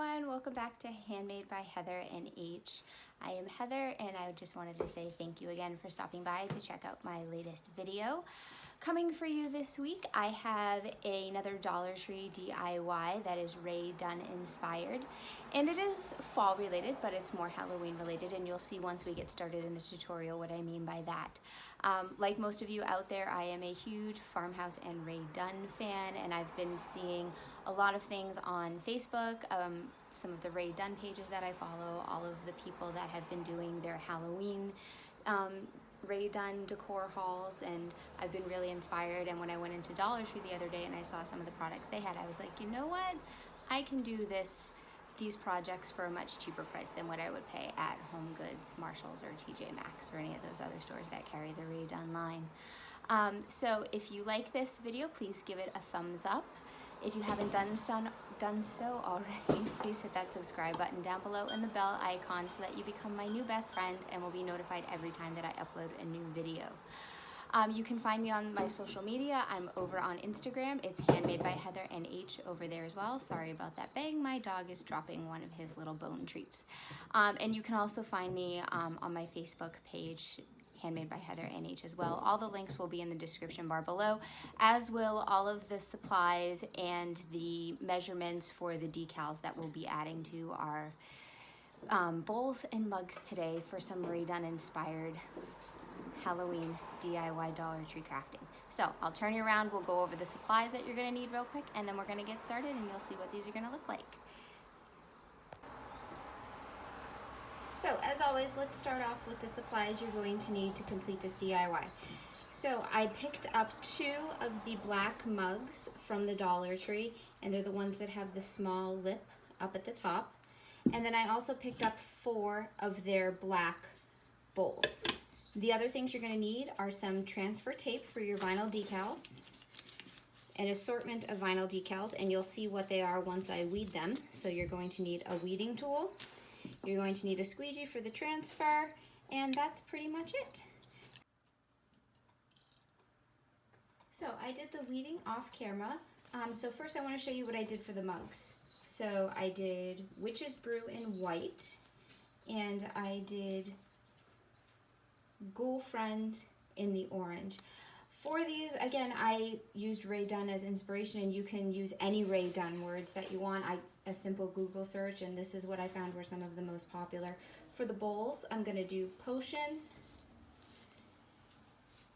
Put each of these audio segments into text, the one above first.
everyone, welcome back to Handmade by Heather and H. I am Heather and I just wanted to say thank you again for stopping by to check out my latest video. Coming for you this week, I have another Dollar Tree DIY that is Rae Dunn inspired. And it is fall related, but it's more Halloween related, and you'll see once we get started in the tutorial what I mean by that. Like most of you out there, I am a huge Farmhouse and Rae Dunn fan, and I've been seeing a lot of things on Facebook, some of the Rae Dunn pages that I follow, all of the people that have been doing their Halloween Rae Dunn decor hauls, and I've been really inspired. And when I went into Dollar Tree the other day and I saw some of the products they had, I was like, you know what? I can do these projects for a much cheaper price than what I would pay at Home Goods, Marshalls, or TJ Maxx, or any of those other stores that carry the Rae Dunn line. So if you like this video, please give it a thumbs up. If you haven't done so already, please hit that subscribe button down below and the bell icon so that you become my new best friend and will be notified every time that I upload a new video. You can find me on my social media. I'm over on Instagram. It's Handmade by Heather and H over there as well. Sorry about that bang. My dog is dropping one of his little bone treats. And you can also find me on my Facebook page, Handmade by Heather and H as well. All the links will be in the description bar below, as will all of the supplies and the measurements for the decals that we'll be adding to our bowls and mugs today for some Rae Dunn inspired Halloween DIY Dollar Tree crafting. So I'll turn you around, we'll go over the supplies that you're gonna need real quick, and then we're gonna get started and you'll see what these are gonna look like. So as always, let's start off with the supplies you're going to need to complete this DIY. So I picked up 2 of the black mugs from the Dollar Tree, and they're the ones that have the small lip up at the top. And then I also picked up 4 of their black bowls. The other things you're going to need are some transfer tape for your vinyl decals, an assortment of vinyl decals, and you'll see what they are once I weed them. So you're going to need a weeding tool. You're going to need a squeegee for the transfer, and that's pretty much it. So I did the weeding off camera. So first I want to show you what I did for the mugs. So I did Witch's Brew in white, and I did Ghoul Friend in the orange. For these, again, I used Rae Dunn as inspiration, and you can use any Rae Dunn words that you want. A simple Google search, and this is what I found were some of the most popular. For the bowls, I'm going to do Potion,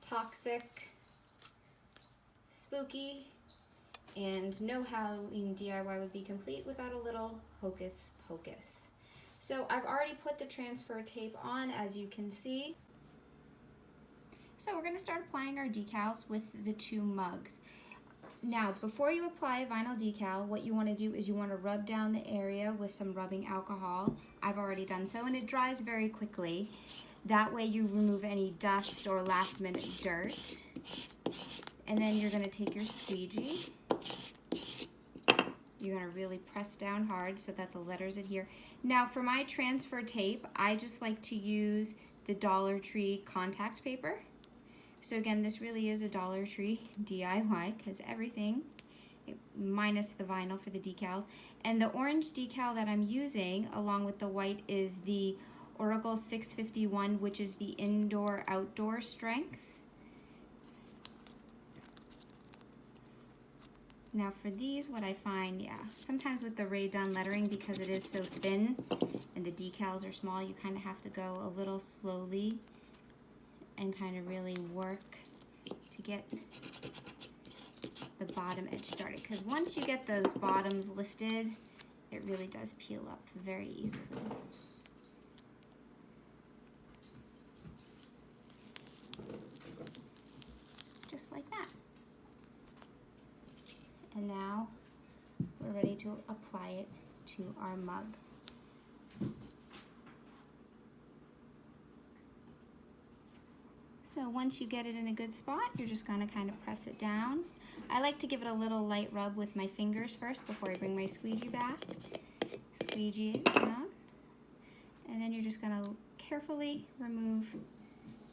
Toxic, Spooky, and no Halloween DIY would be complete without a little Hocus Pocus. So I've already put the transfer tape on, as you can see. So we're going to start applying our decals with the 2 mugs. Now, before you apply a vinyl decal, what you want to do is you want to rub down the area with some rubbing alcohol. I've already done so, and it dries very quickly. That way you remove any dust or last minute dirt. And then you're going to take your squeegee. You're going to really press down hard so that the letters adhere. Now, for my transfer tape, I just like to use the Dollar Tree contact paper. So again, this really is a Dollar Tree DIY because everything, minus the vinyl for the decals. And the orange decal that I'm using, along with the white, is the Oracle 651, which is the indoor-outdoor strength. Now for these, what I find, sometimes with the Rae Dunn lettering, because it is so thin and the decals are small, you kind of have to go a little slowly and kind of really work to get the bottom edge started. Because once you get those bottoms lifted, it really does peel up very easily. Just like that. And now we're ready to apply it to our mug. So once you get it in a good spot, you're just going to kind of press it down. I like to give it a little light rub with my fingers first before I bring my squeegee back. Squeegee it down. And then you're just going to carefully remove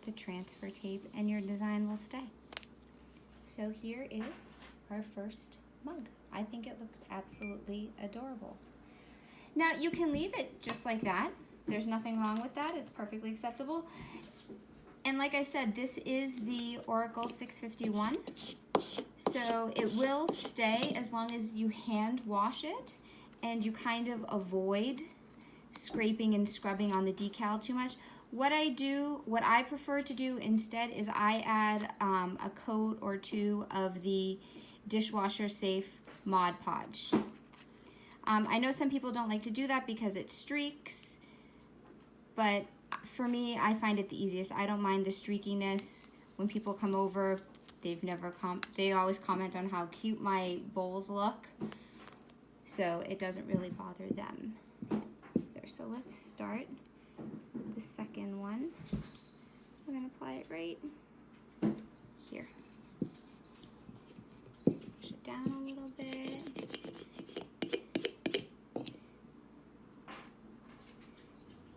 the transfer tape and your design will stay. So here is our first mug. I think it looks absolutely adorable. Now you can leave it just like that. There's nothing wrong with that. It's perfectly acceptable. And like I said, this is the Oracle 651. So it will stay as long as you hand wash it and you kind of avoid scraping and scrubbing on the decal too much. What I prefer to do instead is I add a coat or two of the dishwasher safe Mod Podge. I know some people don't like to do that because it streaks, but for me, I find it the easiest. I don't mind the streakiness. When people come over, they always comment on how cute my bowls look, so it doesn't really bother them. There, so let's start with the second one. We're gonna apply it right here. Push it down a little bit.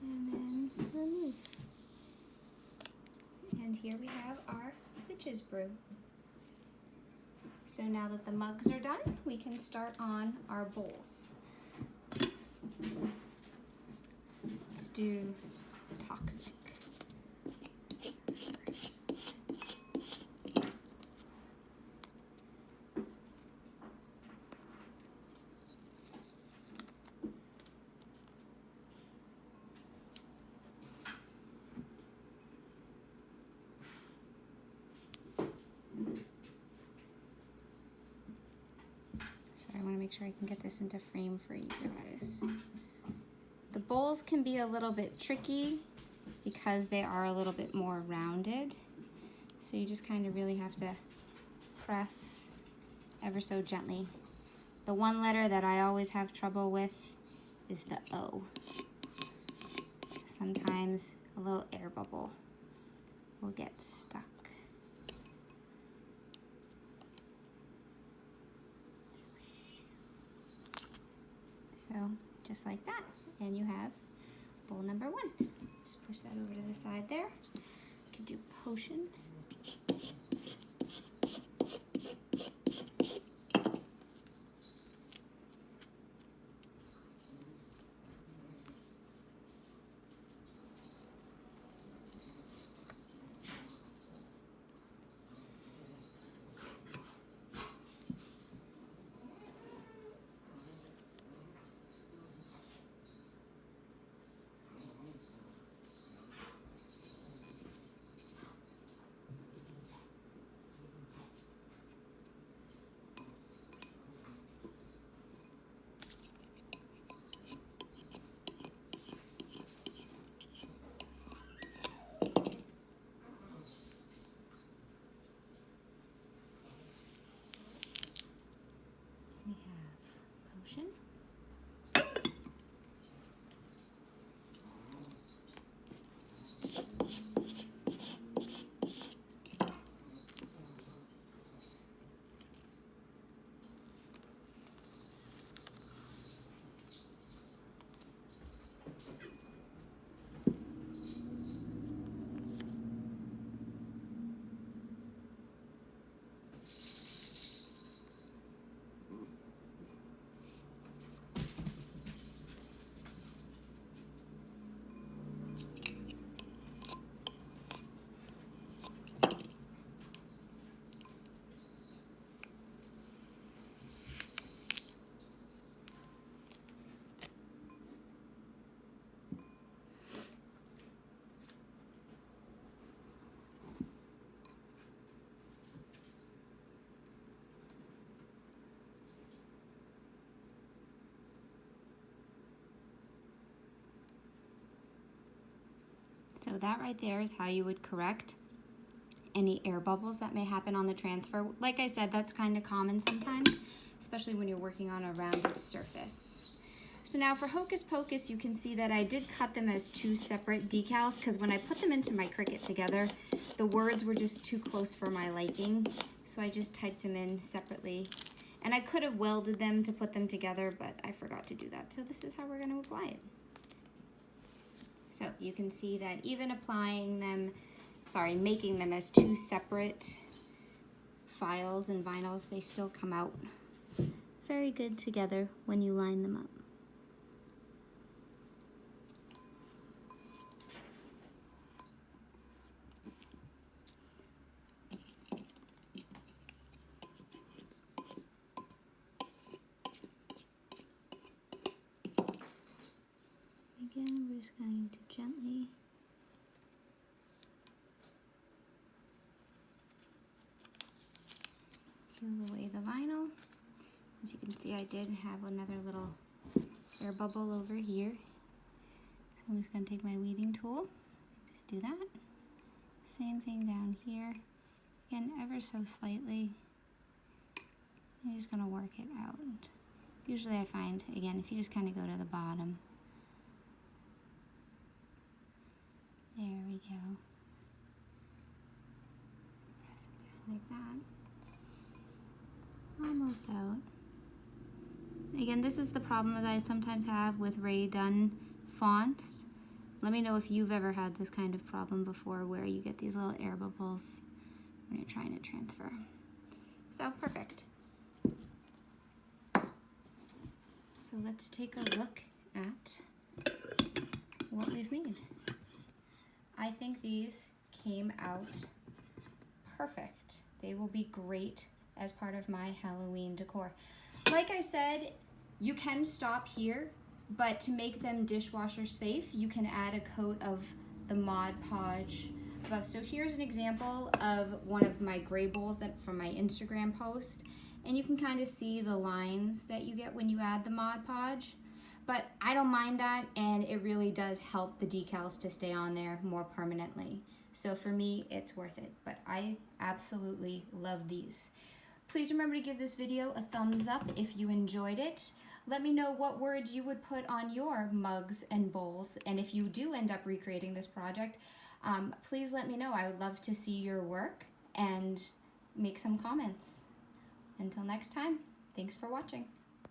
And then remove. And here we have our witch's brew. So now that the mugs are done, we can start on our bowls. Let's do toxic first. I want to make sure I can get this into frame for you guys. The bowls can be a little bit tricky because they are a little bit more rounded. So you just kind of really have to press ever so gently. The one letter that I always have trouble with is the O. Sometimes a little air bubble will get stuck. So just like that, and you have bowl number one. Just push that over to the side there. You can do potion. So that right there is how you would correct any air bubbles that may happen on the transfer. Like I said, that's kind of common sometimes, especially when you're working on a rounded surface. So now for Hocus Pocus, you can see that I did cut them as two separate decals because when I put them into my Cricut together, the words were just too close for my liking. So I just typed them in separately. And I could have welded them to put them together, but I forgot to do that. So this is how we're going to apply it. So you can see that even making them as two separate files and vinyls, they still come out very good together when you line them up. again, we're just going to gently peel away the vinyl. As you can see, I did have another little air bubble over here. So I'm just going to take my weeding tool, just do that. Same thing down here. Again, ever so slightly. You're just going to work it out. Usually I find, again, if you just kind of go to the bottom. There we go. Press it down like that. Almost out. Again, this is the problem that I sometimes have with Rae Dunn fonts. Let me know if you've ever had this kind of problem before where you get these little air bubbles when you're trying to transfer. So, perfect. So let's take a look at what we've made. I think these came out perfect. They will be great as part of my Halloween decor. Like I said, you can stop here, but to make them dishwasher safe, you can add a coat of the Mod Podge above. So here's an example of one of my gray bowls that from my Instagram post, and you can kind of see the lines that you get when you add the Mod Podge. But I don't mind that, and it really does help the decals to stay on there more permanently. So for me, it's worth it, but I absolutely love these. Please remember to give this video a thumbs up if you enjoyed it. Let me know what words you would put on your mugs and bowls, and if you do end up recreating this project, please let me know. I would love to see your work and make some comments. Until next time, thanks for watching.